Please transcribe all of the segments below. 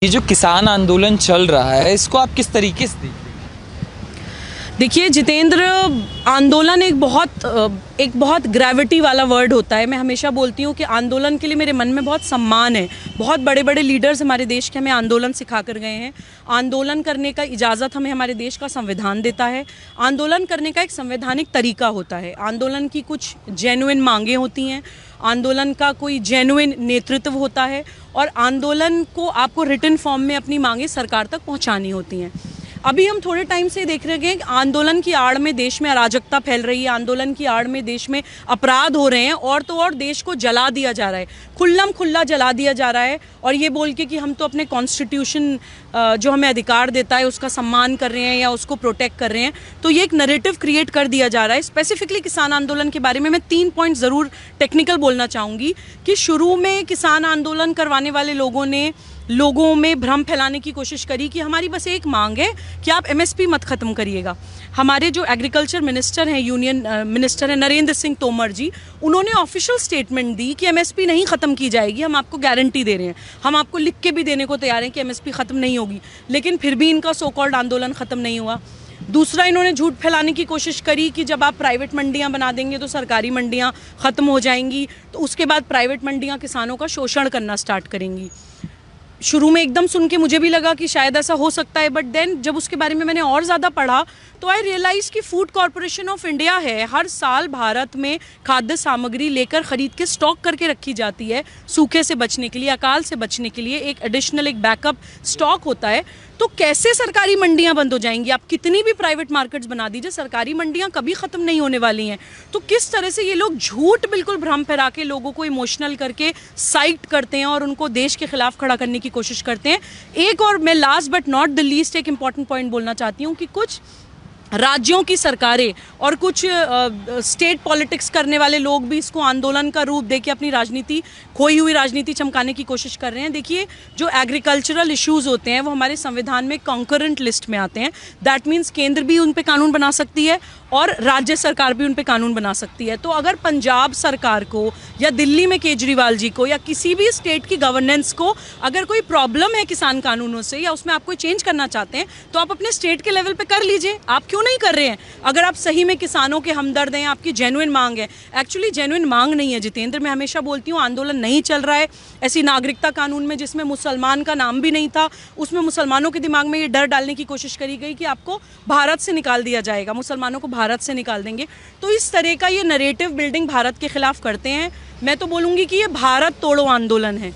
ये जो किसान आंदोलन चल रहा है इसको आप किस तरीके से देखते हैं? देखिए जितेंद्र, आंदोलन एक बहुत ग्रेविटी वाला वर्ड होता है। मैं हमेशा बोलती हूँ कि आंदोलन के लिए मेरे मन में बहुत सम्मान है। बहुत बड़े बड़े लीडर्स हमारे देश के हमें आंदोलन सिखा कर गए हैं। आंदोलन करने का इजाज़त हमें हमारे देश का संविधान देता है। आंदोलन करने का एक संवैधानिक तरीका होता है। आंदोलन की कुछ जेन्युइन मांगें होती हैं, आंदोलन का कोई जेन्युइन नेतृत्व होता है और आंदोलन को आपको रिटन फॉर्म में अपनी मांगें सरकार तक पहुँचानी होती हैं। अभी हम थोड़े टाइम से देख रहे हैं कि आंदोलन की आड़ में देश में अराजकता फैल रही है, आंदोलन की आड़ में देश में अपराध हो रहे हैं और तो और देश को जला दिया जा रहा है, खुल्लम खुल्ला जला दिया जा रहा है। और ये बोल के कि हम तो अपने कॉन्स्टिट्यूशन जो हमें अधिकार देता है उसका सम्मान कर रहे हैं या उसको प्रोटेक्ट कर रहे हैं, तो ये एक नैरेटिव क्रिएट कर दिया जा रहा है। स्पेसिफिकली किसान आंदोलन के बारे में मैं 3 पॉइंट ज़रूर टेक्निकल बोलना चाहूँगी कि शुरू में किसान आंदोलन करवाने वाले लोगों ने लोगों में भ्रम फैलाने की कोशिश करी कि हमारी बस एक मांग है कि आप एमएसपी मत ख़त्म करिएगा। हमारे जो एग्रीकल्चर मिनिस्टर हैं, यूनियन मिनिस्टर हैं नरेंद्र सिंह तोमर जी, उन्होंने ऑफिशियल स्टेटमेंट दी कि एमएसपी नहीं ख़त्म की जाएगी, हम आपको गारंटी दे रहे हैं, हम आपको लिख के भी देने को तैयार हैं कि एमएसपी ख़त्म नहीं होगी। लेकिन फिर भी इनका सो कॉल्ड आंदोलन ख़त्म नहीं हुआ। दूसरा, इन्होंने झूठ फैलाने की कोशिश करी कि जब आप प्राइवेट मंडियां बना देंगे तो सरकारी मंडियां ख़त्म हो जाएंगी, तो उसके बाद प्राइवेट मंडियां किसानों का शोषण करना स्टार्ट करेंगी। शुरू में एकदम सुन के मुझे भी लगा कि शायद ऐसा हो सकता है, बट देन जब उसके बारे में मैंने और ज़्यादा पढ़ा तो आई रियलाइज़ कि फूड कॉरपोरेशन ऑफ इंडिया है, हर साल भारत में खाद्य सामग्री लेकर ख़रीद के स्टॉक करके रखी जाती है सूखे से बचने के लिए, अकाल से बचने के लिए। एक एडिशनल एक बैकअप स्टॉक होता है। तो कैसे सरकारी मंडियां बंद हो जाएंगी? आप कितनी भी प्राइवेट मार्केट्स बना दीजिए, सरकारी मंडियां कभी ख़त्म नहीं होने वाली हैं। तो किस तरह से ये लोग झूठ बिल्कुल भ्रम फैला के लोगों को इमोशनल करके साइट करते हैं और उनको देश के खिलाफ खड़ा करने की कोशिश करते हैं। एक और मैं last but not the least एक इम्पॉर्टेंट पॉइंट बोलना चाहती हूँ कि कुछ राज्यों की सरकारें और कुछ स्टेट पॉलिटिक्स करने वाले लोग भी इसको आंदोलन का रूप देके अपनी राजनीति, खोई हुई राजनीति चमकाने की कोशिश कर रहे हैं। देखिए, जो एग्रीकल्चरल इश्यूज होते हैं वो हमारे संविधान में कॉन्करेंट लिस्ट में आते हैं। दैट मीन्स केंद्र भी उन पे कानून बना सकती है और राज्य सरकार भी उन पे कानून बना सकती है। तो अगर पंजाब सरकार को या दिल्ली में केजरीवाल जी को या किसी भी स्टेट की गवर्नेंस को अगर कोई प्रॉब्लम है किसान कानूनों से या उसमें आप कोई चेंज करना चाहते हैं तो आप अपने स्टेट के लेवल पे कर लीजिए। आप क्यों नहीं कर रहे हैं? अगर आप सही में किसानों के हमदर्द हैं, आपकी जेन्युइन मांग है। एक्चुअली जेन्युइन मांग नहीं है जितेंद्र, मैं हमेशा बोलती हूँ आंदोलन नहीं चल रहा है ऐसी नागरिकता कानून में जिसमें मुसलमान का नाम भी नहीं था, उसमें मुसलमानों के दिमाग में ये डर डालने की कोशिश करी गई कि आपको भारत से निकाल दिया जाएगा, मुसलमानों को भारत से निकाल देंगे। तो इस तरह का ये नैरेटिव बिल्डिंग भारत के खिलाफ करते हैं। मैं तो बोलूँगी कि ये भारत तोड़ो आंदोलन है।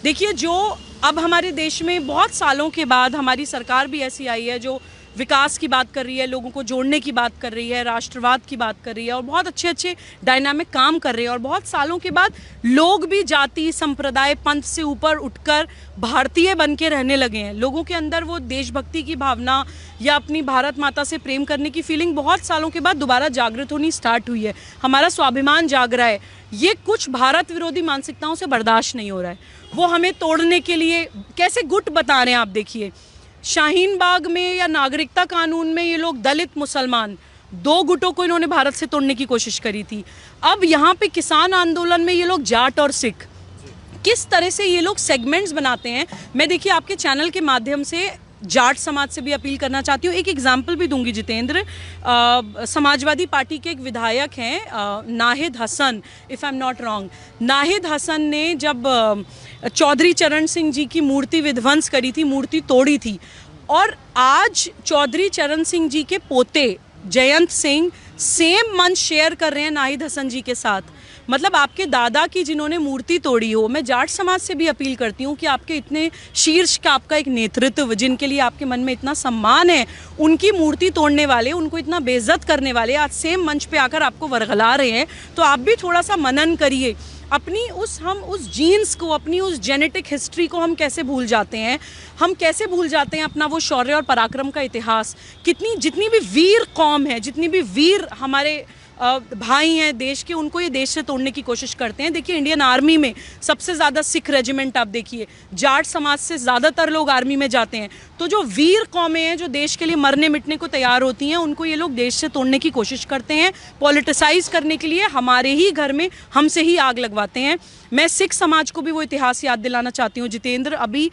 देखिए, जो अब हमारे देश में बहुत सालों के बाद हमारी सरकार भी ऐसी आई है जो विकास की बात कर रही है, लोगों को जोड़ने की बात कर रही है, राष्ट्रवाद की बात कर रही है और बहुत अच्छे अच्छे डायनामिक काम कर रही है। और बहुत सालों के बाद लोग भी जाति, संप्रदाय, पंथ से ऊपर उठकर भारतीय बन के रहने लगे हैं। लोगों के अंदर वो देशभक्ति की भावना या अपनी भारत माता से प्रेम करने की फीलिंग बहुत सालों के बाद दोबारा जागृत होनी स्टार्ट हुई है। हमारा स्वाभिमान जाग रहा है। ये कुछ भारत विरोधी मानसिकताओं से बर्दाश्त नहीं हो रहा है। वो हमें तोड़ने के लिए कैसे गुट बता रहे हैं। आप देखिए, शाहीन बाग में या नागरिकता कानून में ये लोग दलित, मुसलमान, 2 गुटों को इन्होंने भारत से तोड़ने की कोशिश करी थी। अब यहाँ पे किसान आंदोलन में ये लोग जाट और सिख, किस तरह से ये लोग सेगमेंट्स बनाते हैं। मैं देखिए आपके चैनल के माध्यम से जाट समाज से भी अपील करना चाहती हूँ। एक एग्जाम्पल भी दूंगी जितेंद्र। समाजवादी पार्टी के एक विधायक हैं Nahid Hasan, if I am not wrong. Nahid Hasan ने जब चौधरी चरण सिंह जी की मूर्ति विध्वंस करी थी, मूर्ति तोड़ी थी, और आज चौधरी चरण सिंह जी के पोते जयंत सिंह सेम मंच शेयर कर रहे हैं नाहिद हसन जी के साथ। मतलब आपके दादा की जिन्होंने मूर्ति तोड़ी हो। मैं जाट समाज से भी अपील करती हूँ कि आपके इतने शीर्ष का आपका एक नेतृत्व, जिनके लिए आपके मन में इतना सम्मान है, उनकी मूर्ति तोड़ने वाले, उनको इतना बेइज्जत करने वाले आज सेम मंच पे आकर आपको वर्गला रहे हैं। तो आप भी थोड़ा सा मनन करिए। हम उस जीन्स को, अपनी उस जेनेटिक हिस्ट्री को हम कैसे भूल जाते हैं? हम कैसे भूल जाते हैं अपना वो शौर्य और पराक्रम का इतिहास? जितनी भी वीर कौम है, जितनी भी वीर हमारे भाई हैं देश के, उनको ये देश से तोड़ने की कोशिश करते हैं। देखिए, इंडियन आर्मी में सबसे ज़्यादा सिख रेजिमेंट आप देखिए, जाट समाज से ज़्यादातर लोग आर्मी में जाते हैं। तो जो वीर कौमें हैं, जो देश के लिए मरने मिटने को तैयार होती हैं, उनको ये लोग देश से तोड़ने की कोशिश करते हैं, पॉलिटिसाइज करने के लिए हमारे ही घर में हमसे ही आग लगवाते हैं। मैं सिख समाज को भी वो इतिहास याद दिलाना चाहती हूँ जितेंद्र। अभी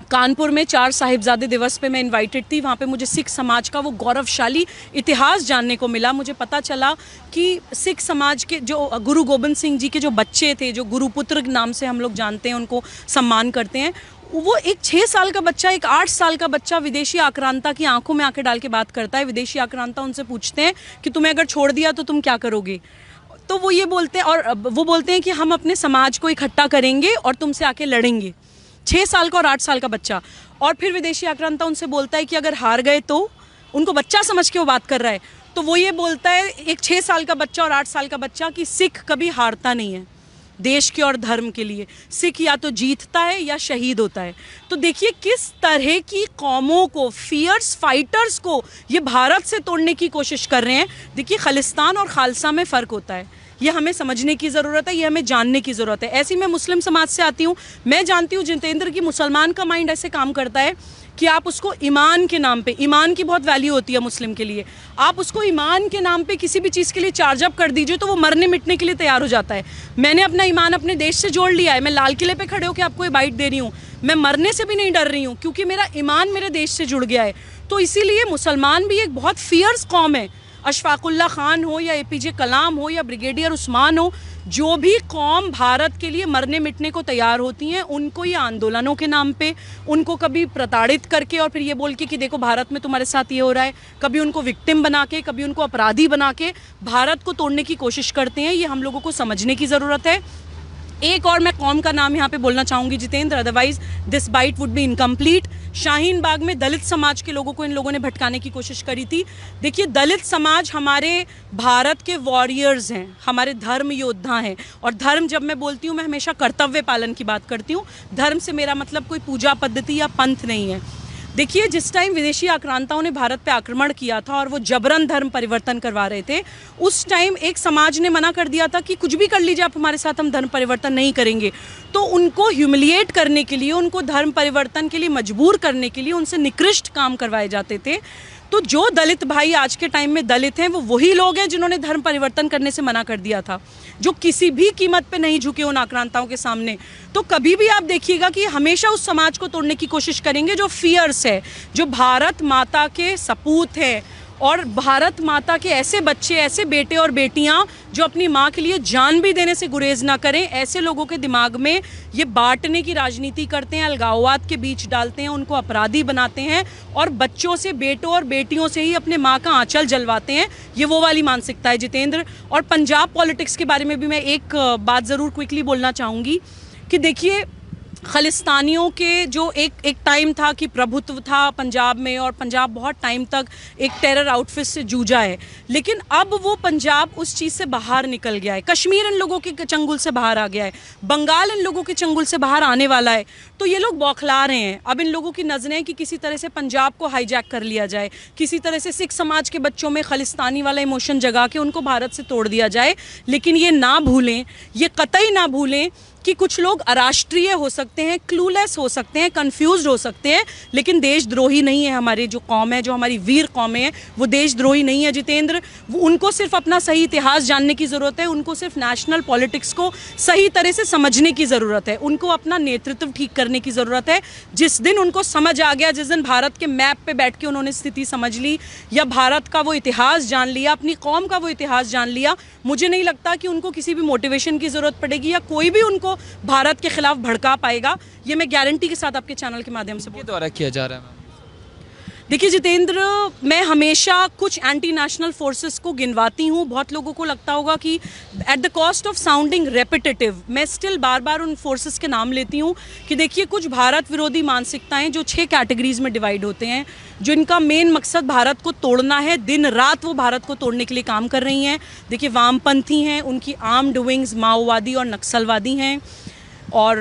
कानपुर में 4 साहिबजादे दिवस पे मैं इनवाइटेड थी। वहाँ पे मुझे सिख समाज का वो गौरवशाली इतिहास जानने को मिला। मुझे पता चला कि सिख समाज के जो गुरु गोबिंद सिंह जी के जो बच्चे थे, जो गुरुपुत्र नाम से हम लोग जानते हैं, उनको सम्मान करते हैं, वो एक 6 साल का बच्चा, एक 8 साल का बच्चा विदेशी आक्रांता की आंखों में आंखें डाल के बात करता है। विदेशी आक्रांता उनसे पूछते हैं कि तुम्हें अगर छोड़ दिया तो तुम क्या करोगे। तो वो ये बोलते हैं, और वो बोलते हैं कि हम अपने समाज को इकट्ठा करेंगे और तुमसे आके लड़ेंगे। 6 साल का और 8 साल का बच्चा। और फिर विदेशी आक्रांता उनसे बोलता है कि अगर हार गए तो, उनको बच्चा समझ के वो बात कर रहा है, तो वो ये बोलता है, एक 6 साल का बच्चा और 8 साल का बच्चा, कि सिख कभी हारता नहीं है देश के और धर्म के लिए। सिख या तो जीतता है या शहीद होता है। तो देखिए किस तरह की कौमों को, फियर्स फाइटर्स को ये भारत से तोड़ने की कोशिश कर रहे हैं। देखिए खालिस्तान और खालसा में फ़र्क होता है, ये हमें समझने की ज़रूरत है, ये हमें जानने की ज़रूरत है। ऐसी मैं मुस्लिम समाज से आती हूँ, मैं जानती हूँ जितेंद्र की मुसलमान का माइंड ऐसे काम करता है कि आप उसको ईमान के नाम पे, ईमान की बहुत वैल्यू होती है मुस्लिम के लिए, आप उसको ईमान के नाम पे किसी भी चीज़ के लिए चार्ज अप कर दीजिए तो वो मरने मिटने के लिए तैयार हो जाता है। मैंने अपना ईमान अपने देश से जोड़ लिया है। मैं लाल किले पे खड़े होकर आपको ये बाइट दे रही हूँ, मैं मरने से भी नहीं डर रही हूँ क्योंकि मेरा ईमान मेरे देश से जुड़ गया है। तो इसीलिए मुसलमान भी एक बहुत फियर्स कौम है। अशफाकुल्ला खान हो या एपीजे कलाम हो या ब्रिगेडियर उस्मान हो, जो भी कौम भारत के लिए मरने मिटने को तैयार होती हैं, उनको ये आंदोलनों के नाम पे, उनको कभी प्रताड़ित करके और फिर ये बोल के कि देखो भारत में तुम्हारे साथ ये हो रहा है, कभी उनको विक्टिम बना के, कभी उनको अपराधी बना के भारत को तोड़ने की कोशिश करते हैं। ये हम लोगों को समझने की ज़रूरत है। एक और मैं कौम का नाम यहाँ पे बोलना चाहूँगी Jitendra, otherwise this bite would be incomplete. Shaheen Bagh में दलित समाज के लोगों को इन लोगों ने भटकाने की कोशिश करी थी। देखिए दलित समाज हमारे भारत के वॉरियर्स हैं, हमारे धर्म योद्धा हैं। और धर्म जब मैं बोलती हूँ, मैं हमेशा कर्तव्य पालन की बात करती हूँ। धर्म से मेरा मतलब कोई पूजा पद्धति या पंथ नहीं है। देखिए जिस टाइम विदेशी आक्रांताओं ने भारत पे आक्रमण किया था और वो जबरन धर्म परिवर्तन करवा रहे थे, उस टाइम एक समाज ने मना कर दिया था कि कुछ भी कर लीजिए आप हमारे साथ, हम धर्म परिवर्तन नहीं करेंगे। तो उनको ह्यूमिलिएट करने के लिए, उनको धर्म परिवर्तन के लिए मजबूर करने के लिए उनसे निकृष्ट काम करवाए जाते थे। तो जो दलित भाई आज के टाइम में दलित हैं, वो वही लोग हैं जिन्होंने धर्म परिवर्तन करने से मना कर दिया था, जो किसी भी कीमत पे नहीं झुके उन आक्रांताओं के सामने। तो कभी भी आप देखिएगा कि हमेशा उस समाज को तोड़ने की कोशिश करेंगे जो फियर्स है, जो भारत माता के सपूत हैं और भारत माता के ऐसे बच्चे, ऐसे बेटे और बेटियां जो अपनी माँ के लिए जान भी देने से गुरेज ना करें। ऐसे लोगों के दिमाग में ये बांटने की राजनीति करते हैं, अलगाववाद के बीच डालते हैं, उनको अपराधी बनाते हैं और बच्चों से, बेटों और बेटियों से ही अपने माँ का आंचल जलवाते हैं। ये वो वाली मानसिकता है जितेंद्र। और पंजाब पॉलिटिक्स के बारे में भी मैं एक बात ज़रूर क्विकली बोलना चाहूँगी कि देखिए खालिस्तानियों के जो एक टाइम था कि प्रभुत्व था पंजाब में, और पंजाब बहुत टाइम तक एक टेरर आउटफिट से जूझा है, लेकिन अब वो पंजाब उस चीज़ से बाहर निकल गया है। कश्मीर इन लोगों के चंगुल से बाहर आ गया है, बंगाल इन लोगों के चंगुल से बाहर आने वाला है। तो ये लोग बौखला रहे हैं। अब इन लोगों की नज़रें हैं कि किसी तरह से पंजाब को हाईजैक कर लिया जाए, किसी तरह से सिख समाज के बच्चों में खालिस्तानी वाला इमोशन जगा के उनको भारत से तोड़ दिया जाए। लेकिन ये ना भूलें, ये कतई ना भूलें कि कुछ लोग अराष्ट्रीय हो सकते हैं, क्लूलेस हो सकते हैं, कंफ्यूज्ड हो सकते हैं, लेकिन देशद्रोही नहीं है। हमारी जो कौम है, जो हमारी वीर कौमें हैं, वो देशद्रोही नहीं है जितेंद्र। उनको सिर्फ अपना सही इतिहास जानने की ज़रूरत है, उनको सिर्फ नेशनल पॉलिटिक्स को सही तरह से समझने की ज़रूरत है, उनको अपना नेतृत्व ठीक करने की ज़रूरत है। जिस दिन उनको समझ आ गया, जिस दिन भारत के मैप पे बैठ के उन्होंने स्थिति समझ ली या भारत का वो इतिहास जान लिया, अपनी कौम का वो इतिहास जान लिया, मुझे नहीं लगता कि उनको किसी भी मोटिवेशन की ज़रूरत पड़ेगी या कोई भी उनको भारत के खिलाफ भड़का पाएगा। ये मैं गारंटी के साथ आपके चैनल के माध्यम से द्वारा किया जा रहा है। देखिए जितेंद्र, मैं हमेशा कुछ एंटी नेशनल फोर्सेस को गिनवाती हूँ। बहुत लोगों को लगता होगा कि eight the cost of sounding repetitive, मैं स्टिल बार बार उन फोर्सेस के नाम लेती हूँ कि देखिए कुछ भारत विरोधी मानसिकताएं जो 6 कैटेगरीज में डिवाइड होते हैं, जो इनका मेन मकसद भारत को तोड़ना है, दिन रात वो भारत को तोड़ने के लिए काम कर रही हैं। देखिए वामपंथी हैं, उनकी आर्म्ड विंग्स माओवादी और नक्सलवादी हैं, और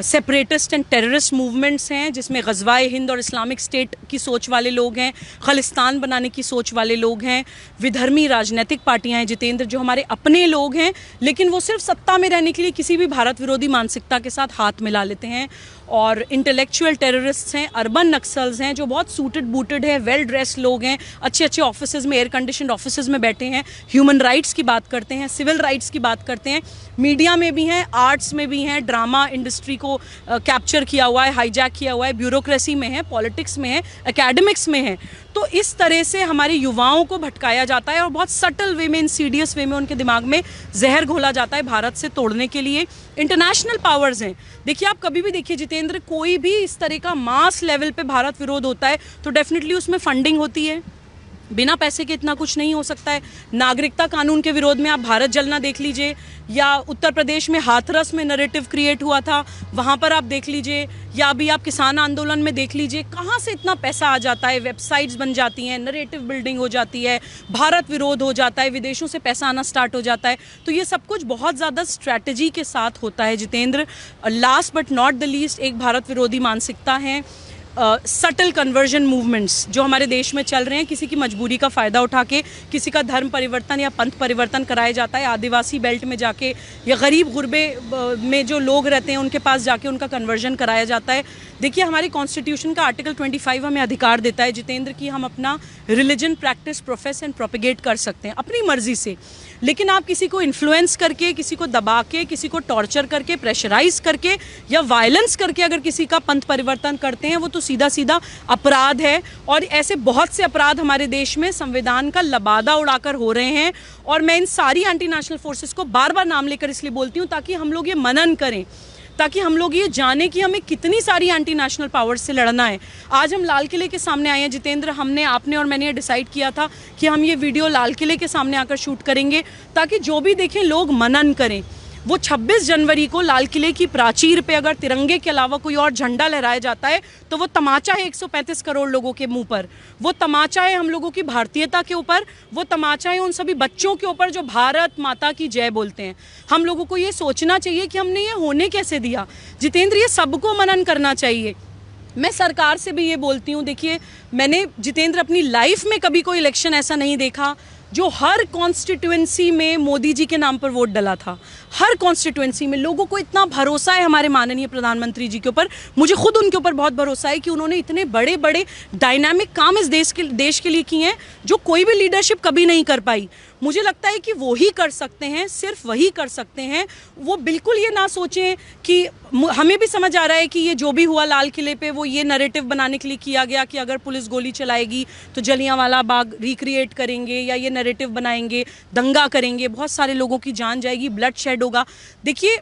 सेपरेटिस्ट एंड टेररिस्ट मूवमेंट्स हैं जिसमें गज़वाए हिंद और इस्लामिक स्टेट की सोच वाले लोग हैं, खालिस्तान बनाने की सोच वाले लोग हैं, विधर्मी राजनीतिक पार्टियां हैं जितेंद्र, जो हमारे अपने लोग हैं लेकिन वो सिर्फ सत्ता में रहने के लिए किसी भी भारत विरोधी मानसिकता के साथ हाथ मिला लेते हैं। और इंटेलेक्चुअल टेररिस्ट्स हैं, अर्बन नक्सल्स हैं जो बहुत सूटेड बूटेड है, वेल ड्रेस्ड लोग हैं, अच्छे अच्छे ऑफिसेज में, एयर कंडीशनड ऑफिसेज में बैठे हैं, ह्यूमन राइट्स की बात करते हैं, सिविल राइट्स की बात करते हैं, मीडिया में भी हैं, आर्ट्स में भी हैं, ड्रामा इंडस्ट्री को कैप्चर किया हुआ है, हाईजैक किया हुआ है, ब्यूरोक्रेसी में है, पॉलिटिक्स में है, एकेडमिक्स में है। तो इस तरह से हमारे युवाओं को भटकाया जाता है और बहुत सटल वे में, इंसीडियस वे में उनके दिमाग में जहर घोला जाता है भारत से तोड़ने के लिए। इंटरनेशनल पावर्स हैं, देखिए आप कभी भी देखिए जितेंद्र, कोई भी इस तरह का मास लेवल पे भारत विरोध होता है तो डेफिनेटली उसमें फंडिंग होती है, बिना पैसे के इतना कुछ नहीं हो सकता है। नागरिकता कानून के विरोध में आप भारत जलना देख लीजिए, या उत्तर प्रदेश में हाथरस में नैरेटिव क्रिएट हुआ था, वहाँ पर आप देख लीजिए, या अभी आप किसान आंदोलन में देख लीजिए, कहाँ से इतना पैसा आ जाता है, वेबसाइट्स बन जाती हैं, नैरेटिव बिल्डिंग हो जाती है, भारत विरोध हो जाता है, विदेशों से पैसा आना स्टार्ट हो जाता है। तो ये सब कुछ बहुत ज़्यादा स्ट्रैटेजी के साथ होता है Jitendra. Last but not the least, एक भारत विरोधी मानसिकता है, सटल कन्वर्जन मूवमेंट्स जो हमारे देश में चल रहे हैं, किसी की मजबूरी का फ़ायदा उठा के किसी का धर्म परिवर्तन या पंथ परिवर्तन कराया जाता है, आदिवासी बेल्ट में जाके या गरीब गुरबे में जो लोग रहते हैं उनके पास जाके उनका कन्वर्जन कराया जाता है। देखिए हमारी कॉन्स्टिट्यूशन का आर्टिकल 25 हमें अधिकार देता है जितेंद्र कि हम अपना religion practice, profess and propagate कर सकते हैं अपनी मर्जी से, लेकिन आप किसी को इन्फ्लुएंस करके, किसी को दबा के, किसी को टॉर्चर करके, प्रेशराइज करके या वायलेंस करके अगर किसी का पंथ परिवर्तन करते हैं, वो तो सीधा सीधा अपराध है। और ऐसे बहुत से अपराध हमारे देश में संविधान का लबादा उड़ाकर हो रहे हैं। और मैं इन सारी एंटी नेशनल फोर्सेस को बार बार नाम लेकर इसलिए बोलती हूँ ताकि हम लोग ये मनन करें, ताकि हम लोग ये जाने कि हमें कितनी सारी एंटी नेशनल पावर्स से लड़ना है। आज हम लाल किले के सामने आए हैं जितेंद्र, हमने, आपने और मैंने ये डिसाइड किया था कि हम ये वीडियो लाल किले के सामने आकर शूट करेंगे ताकि जो भी देखें लोग मनन करें। वो 26 जनवरी को लाल किले की प्राचीर पे अगर तिरंगे के अलावा कोई और झंडा लहराया जाता है तो वो तमाचा है 135 करोड़ लोगों के मुंह पर, वो तमाचा है हम लोगों की भारतीयता के ऊपर, वो तमाचा है उन सभी बच्चों के ऊपर जो भारत माता की जय बोलते हैं। हम लोगों को ये सोचना चाहिए कि हमने ये होने कैसे दिया। जितेंद्र, ये सबको मनन करना चाहिए। मैं सरकार से भी ये बोलती हूँ, देखिए मैंने जितेंद्र अपनी लाइफ में कभी कोई इलेक्शन ऐसा नहीं देखा जो हर कॉन्स्टिट्यूएंसी में मोदी जी के नाम पर वोट डला था। हर कॉन्स्टिट्यूएंसी में लोगों को इतना भरोसा है हमारे माननीय प्रधानमंत्री जी के ऊपर, मुझे खुद उनके ऊपर बहुत भरोसा है कि उन्होंने इतने बड़े बड़े डायनामिक काम इस देश के लिए किए हैं जो कोई भी लीडरशिप कभी नहीं कर पाई। मुझे लगता है कि वो ही कर सकते हैं, सिर्फ वही कर सकते हैं। वो बिल्कुल ये ना सोचें कि, हमें भी समझ आ रहा है कि ये जो भी हुआ लाल किले पे वो ये नैरेटिव बनाने के लिए किया गया कि अगर पुलिस गोली चलाएगी तो जलियांवाला बाग रिक्रिएट करेंगे या ये नैरेटिव बनाएंगे, दंगा करेंगे, बहुत सारे लोगों की जान जाएगी, ब्लड शेड होगा। देखिए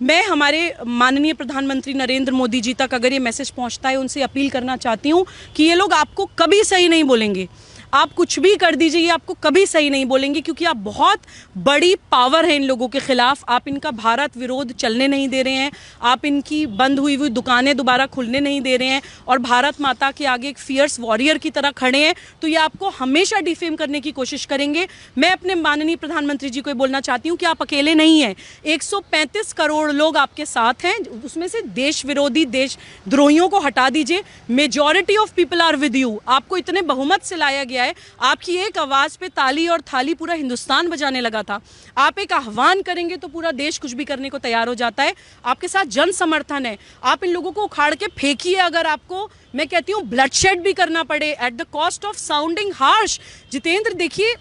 मैं हमारे माननीय प्रधानमंत्री नरेंद्र मोदी जी तक अगर ये मैसेज पहुंचता है, उनसे अपील करना चाहती हूँ कि ये लोग आपको कभी सही नहीं बोलेंगे। आप कुछ भी कर दीजिए, ये आपको कभी सही नहीं बोलेंगे क्योंकि आप बहुत बड़ी पावर है इन लोगों के खिलाफ। आप इनका भारत विरोध चलने नहीं दे रहे हैं, आप इनकी बंद हुई हुई दुकानें दोबारा खुलने नहीं दे रहे हैं और भारत माता के आगे एक फियर्स वॉरियर की तरह खड़े हैं, तो ये आपको हमेशा डिफेम करने की कोशिश करेंगे। मैं अपने माननीय प्रधानमंत्री जी को बोलना चाहती हूँ कि आप अकेले नहीं हैं, 135 करोड़ लोग आपके साथ हैं, उसमें से देश विरोधी, देशद्रोहियों को हटा दीजिए। Majority of people are with you. आपको इतने बहुमत से लाया गया है, आपकी एक आवाज पे ताली और थाली पूरा हिंदुस्तान बजाने लगा था। आप एक आह्वान करेंगे तो पूरा देश कुछ भी करने को तैयार हो जाता है। आपके साथ जन समर्थन है, आप इन लोगों को उखाड़ के फेंकिए अगर आपको, मैं कहती हूँ, ब्लडशेड भी करना पड़े at the cost of sounding harsh. Jitendra देखिए,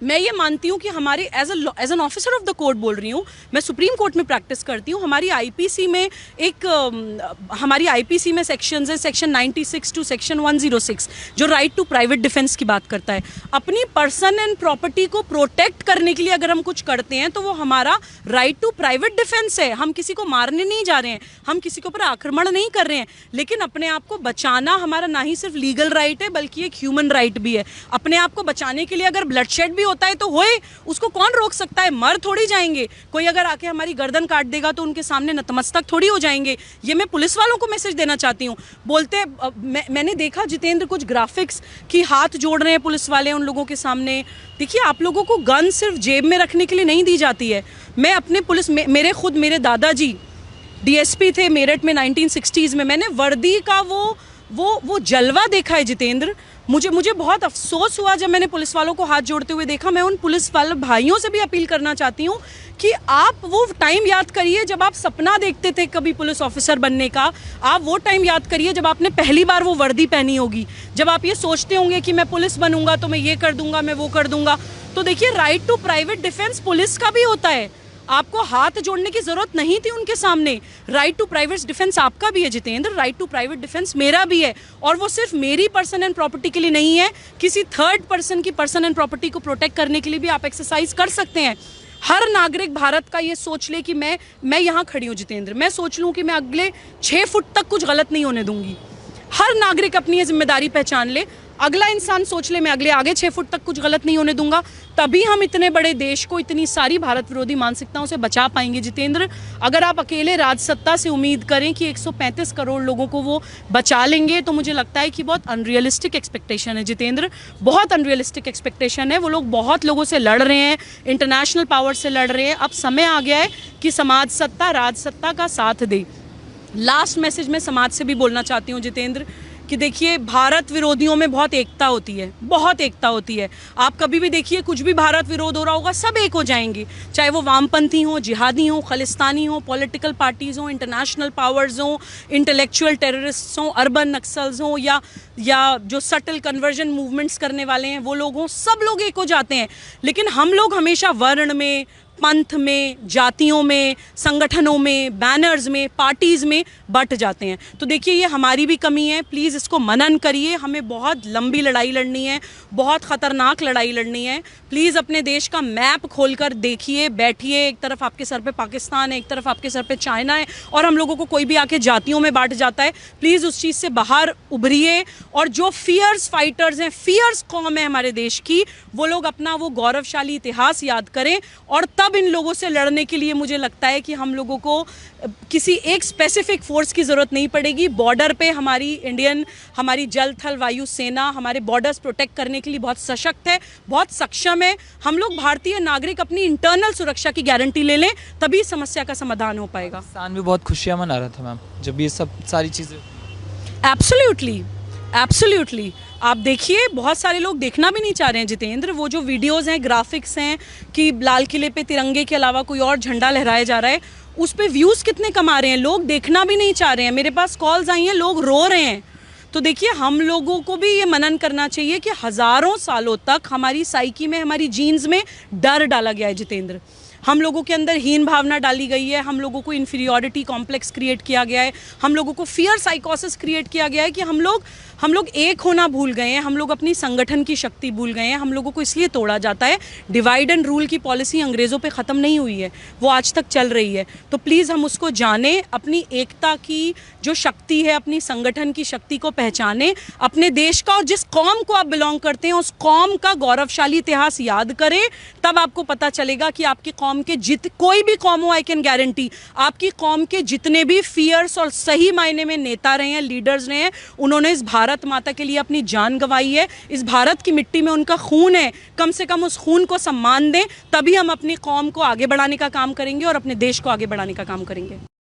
मैं ये मानती हूँ कि हमारे as an officer of the court बोल रही हूँ, मैं सुप्रीम कोर्ट में प्रैक्टिस करती हूँ, हमारी आईपीसी में सेक्शंस है, सेक्शन 96 टू सेक्शन 106 जो राइट टू प्राइवेट डिफेंस की बात करता है। अपनी पर्सन एंड प्रॉपर्टी को प्रोटेक्ट करने के लिए अगर हम कुछ करते हैं तो वो हमारा राइट टू प्राइवेट डिफेंस है। हम किसी को मारने नहीं जा रहे हैं, हम किसी के ऊपर आक्रमण नहीं कर रहे हैं, लेकिन अपने आप को बचाना हमारा ना ही सिर्फ लीगल राइट है बल्कि एक ह्यूमन राइट भी है। अपने आप को बचाने के लिए अगर ब्लडशेड भी होता है तो होए, उसको कौन रोक सकता है? मर थोड़ी जाएंगे। कोई अगर आके हमारी गर्दन काट देगा तो उनके सामने नतमस्तक थोड़ी हो जाएंगे। ये मैं पुलिस वालों को मैसेज देना चाहती हूँ। बोलते मैंने देखा जितेंद्र कुछ ग्राफिक्स कि हाथ जोड़ रहे हैं पुलिस वाले उन लोगों के सामने। देखिए, आप लोगों को गन सिर्फ जेब में रखने के लिए नहीं दी जाती है। मैं अपने पुलिस मेरे दादाजी डीएसपी थे मेरठ में 1960s में। मैंने वर्दी का वो जलवा देखा है जितेंद्र। मुझे मुझे बहुत अफसोस हुआ जब मैंने पुलिस वालों को हाथ जोड़ते हुए देखा। मैं उन पुलिस वाले भाइयों से भी अपील करना चाहती हूँ कि आप वो टाइम याद करिए जब आप सपना देखते थे कभी पुलिस ऑफिसर बनने का। आप वो टाइम याद करिए जब आपने पहली बार वो वर्दी पहनी होगी, जब आप ये सोचते होंगे कि मैं पुलिस बनूंगा तो मैं ये कर दूंगा, मैं वो कर दूंगा। तो देखिए, right to private defence police का भी होता है। आपको हाथ जोड़ने की जरूरत नहीं थी उनके सामने। राइट टू प्राइवेट डिफेंस आपका भी है Jitendra, right to private defence मेरा भी है। और वो सिर्फ मेरी पर्सन एंड प्रॉपर्टी के लिए नहीं है, किसी थर्ड पर्सन की पर्सन एंड प्रॉपर्टी को प्रोटेक्ट करने के लिए भी आप एक्सरसाइज कर सकते हैं। हर नागरिक भारत का ये सोच ले कि मैं यहाँ खड़ी हूँ जितेंद्र, मैं सोच लूँ कि मैं अगले 6 फुट तक कुछ गलत नहीं होने दूंगी। हर नागरिक अपनी ये जिम्मेदारी पहचान ले, अगला इंसान सोच ले मैं आगे 6 फुट तक कुछ गलत नहीं होने दूंगा। तभी हम इतने बड़े देश को इतनी सारी भारत विरोधी मानसिकताओं से बचा पाएंगे जितेंद्र। अगर आप अकेले राजसत्ता से उम्मीद करें कि 135 करोड़ लोगों को वो बचा लेंगे, तो मुझे लगता है कि बहुत अनरियलिस्टिक एक्सपेक्टेशन है जितेंद्र, बहुत अनरियलिस्टिक एक्सपेक्टेशन है। वो लोग बहुत लोगों से लड़ रहे हैं, इंटरनेशनल पावर से लड़ रहे हैं। अब समय आ गया है कि समाज सत्ता राजसत्ता का साथ दे। लास्ट मैसेज मैं समाज से भी बोलना चाहती हूँ जितेंद्र कि देखिए, भारत विरोधियों में बहुत एकता होती है, बहुत एकता होती है। आप कभी भी देखिए, कुछ भी भारत विरोध हो रहा होगा, सब एक हो जाएंगे, चाहे वो वामपंथी हो, जिहादी हो, खालिस्तानी हो, पॉलिटिकल पार्टीज हो, इंटरनेशनल पावर्स हो, इंटेलेक्चुअल टेररिस्ट हो, अर्बन नक्सल्स हो, या जो सटल कन्वर्जन मूवमेंट्स करने वाले हैं वो लोग हों, सब लोग एक हो जाते हैं। लेकिन हम लोग हमेशा वर्ण में, पंथ में, जातियों में, संगठनों में, बैनर्स में, पार्टीज में बट जाते हैं। तो देखिए, ये हमारी भी कमी है। प्लीज़ इसको मनन करिए। हमें बहुत लंबी लड़ाई लड़नी है, बहुत ख़तरनाक लड़ाई लड़नी है। प्लीज़ अपने देश का मैप खोलकर देखिए, बैठिए। एक तरफ आपके सर पे पाकिस्तान है, एक तरफ आपके सर पे चाइना है, और हम लोगों को कोई भी आके जातियों में बांट जाता है। प्लीज़ उस चीज़ से बाहर उभरिए। और जो फियर्स फाइटर्स हैं, फियर्स कौम है हमारे देश की, वो लोग अपना वो गौरवशाली इतिहास याद करें। और तब इन लोगों से लड़ने के लिए मुझे लगता है कि हम लोगों को किसी एक स्पेसिफिक फोर्स की ज़रूरत नहीं पड़ेगी। बॉर्डर पे हमारी जल थल वायु सेना हमारे बॉर्डर्स प्रोटेक्ट करने के लिए बहुत सशक्त है, बहुत सक्षम है। हम लोग भारतीय नागरिक अपनी इंटरनल सुरक्षा की गारंटी ले लें, तभी समस्या का समाधान हो पाएगा। पाकिस्तान भी बहुत खुशियाँ मना रहा था मैम जब ये सब सारी चीज़ें। Absolutely, absolutely. आप देखिए, बहुत सारे लोग देखना भी नहीं चाह रहे हैं जितेंद्र। वो जो वीडियोस हैं, ग्राफिक्स हैं कि लाल किले पे तिरंगे के अलावा कोई और झंडा लहराया जा रहा है, उस पे व्यूज़ कितने कमा रहे हैं। लोग देखना भी नहीं चाह रहे हैं। मेरे पास कॉल्स आई हैं, लोग रो रहे हैं। तो देखिए, हम लोगों को भी ये मनन करना चाहिए कि हज़ारों सालों तक हमारी साइकी में, हमारी जीन्स में डर डाला गया है जितेंद्र। हम लोगों के अंदर हीन भावना डाली गई है, हम लोगों को इन्फीरियॉरिटी कॉम्प्लेक्स क्रिएट किया गया है, हम लोगों को फियर साइकोसिस क्रिएट किया गया है कि हम लोग एक होना भूल गए हैं, हम लोग अपनी संगठन की शक्ति भूल गए हैं। हम लोगों को इसलिए तोड़ा जाता है। डिवाइड एंड रूल की पॉलिसी अंग्रेज़ों पे ख़त्म नहीं हुई है, वो आज तक चल रही है। तो प्लीज़ हम उसको जानें, अपनी एकता की जो शक्ति है, अपनी संगठन की शक्ति को पहचानें, अपने देश का और जिस कौम को आप बिलोंग करते हैं उस कौम का गौरवशाली इतिहास याद करें। तब आपको पता चलेगा कि आपकी कौम के कोई भी कौम हो, आई कैन गारंटी, आपकी कौम के जितने भी फियर्स और सही मायने में नेता रहे हैं, लीडर्स रहे हैं, उन्होंने इस भारत माता के लिए अपनी जान गंवाई है। इस भारत की मिट्टी में उनका खून है। कम से कम उस खून को सम्मान दें, तभी हम अपनी कौम को आगे बढ़ाने का काम करेंगे और अपने देश को आगे बढ़ाने का काम करेंगे।